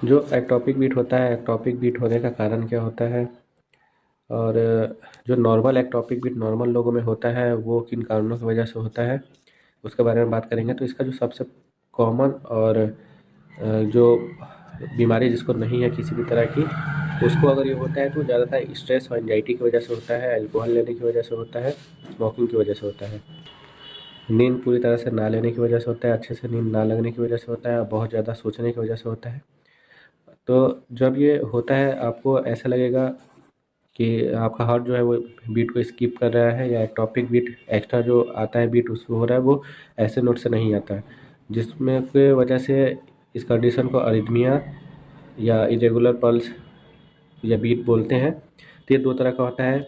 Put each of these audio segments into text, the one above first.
जो ectopic beat होता है, एक्टॉपिक बीट होने का कारण क्या होता है, और जो नॉर्मल एक्टॉपिक बीट नॉर्मल लोगों में होता है वो किन कारणों की वजह से होता है, उसके बारे में बात करेंगे। तो इसका जो सबसे कॉमन और जो बीमारी जिसको नहीं है किसी भी तरह की, उसको अगर ये होता है तो ज़्यादातर स्ट्रेस और एंजाइटी की वजह से होता है, अल्कोहल लेने की वजह से होता है, स्मोकिंग की वजह से होता है, नींद पूरी तरह से ना लेने की वजह से होता है, अच्छे से नींद ना लगने की वजह से होता है, और बहुत ज़्यादा सोचने की वजह से होता है। तो जब ये होता है आपको ऐसा लगेगा कि आपका हार्ट जो है वो बीट को स्किप कर रहा है, या टॉपिक बीट एक्स्ट्रा जो आता है बीट उसमें हो रहा है वो ऐसे नोट से नहीं आता है, जिसमें की वजह से इस कंडीशन को अरिथमिया या इरेगुलर पल्स या बीट बोलते हैं। तो ये दो तरह का होता है,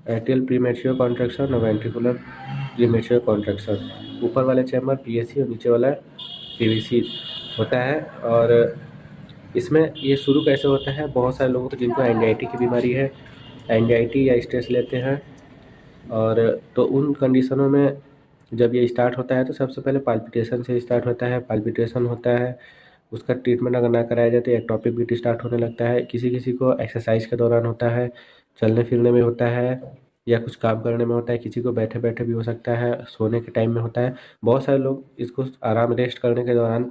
एट्रियल प्रीमेच्योर कॉन्ट्रैक्शन और वेंट्रिकुलर प्रीमेच्योर कॉन्ट्रैक्शन। ऊपर वाले चैम्बर पीएसी और नीचे वाला पीवीसी होता है। और इसमें ये शुरू कैसे होता है, बहुत सारे लोगों को जिनको एंजाइटी की बीमारी है, एंजाइटी या स्ट्रेस लेते हैं, और तो उन कंडीशनों में जब ये स्टार्ट होता है तो सबसे पहले पाल्पिटेशन से स्टार्ट होता है। पाल्पिटेशन होता है, उसका ट्रीटमेंट अगर ना कराया जाए तो एक्टॉपिक बीट स्टार्ट होने लगता है। किसी किसी को एक्सरसाइज के दौरान होता है, चलने फिरने में होता है, या कुछ काम करने में होता है, किसी को बैठे बैठे भी हो सकता है, सोने के टाइम में होता है। बहुत सारे लोग इसको आराम रेस्ट करने के दौरान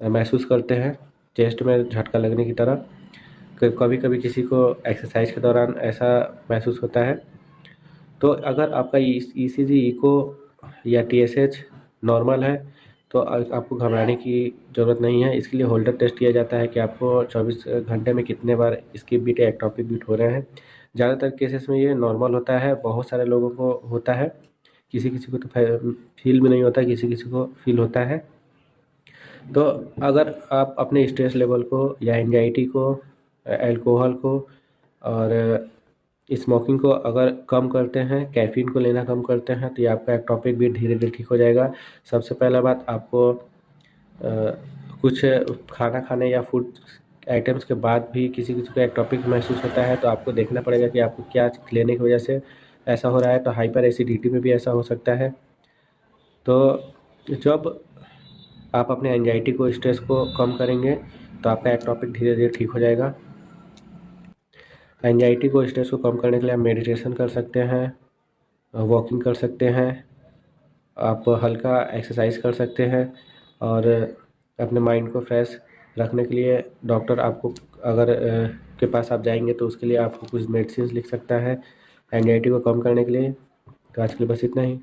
महसूस करते हैं, चेस्ट में झटका लगने की तरह। कभी कभी किसी को एक्सरसाइज के दौरान ऐसा महसूस होता है। तो अगर आपका ईसीजी, इको या टीएसएच नॉर्मल है तो आपको घबराने की ज़रूरत नहीं है। इसके लिए होल्डर टेस्ट किया जाता है कि आपको 24 घंटे में कितने बार स्किप बीट या एक्टॉपिक बीट हो रहे हैं। ज़्यादातर केसेस में ये नॉर्मल होता है, बहुत सारे लोगों को होता है, किसी किसी को तो फील भी नहीं होता, किसी किसी को फील होता है। तो अगर आप अपने स्ट्रेस लेवल को या एंजाइटी को, अल्कोहल को और स्मोकिंग को अगर कम करते हैं, कैफ़ीन को लेना कम करते हैं, तो ये आपका एक्टॉपिक भी धीरे धीरे ठीक हो जाएगा। सबसे पहला बात, आपको कुछ खाना खाने या फूड आइटम्स के बाद भी किसी किसी को एक्टॉपिक महसूस होता है तो आपको देखना पड़ेगा कि आपको क्या लेने की वजह से ऐसा हो रहा है। तो हाइपर एसिडिटी में भी ऐसा हो सकता है। तो जब आप अपने एंजाइटी को, स्ट्रेस को कम करेंगे तो आपका एक्टॉपिक धीरे धीरे ठीक हो जाएगा। एंजाइटी को, स्ट्रेस को कम करने के लिए आप मेडिटेशन कर सकते हैं, वॉकिंग कर सकते हैं, आप हल्का एक्सरसाइज कर सकते हैं, और अपने माइंड को फ्रेश रखने के लिए डॉक्टर आपको अगर के पास आप जाएंगे तो उसके लिए आपको कुछ मेडिसिन लिख सकता है एंजाइटी को कम करने के लिए। तो आज के लिए बस इतना ही।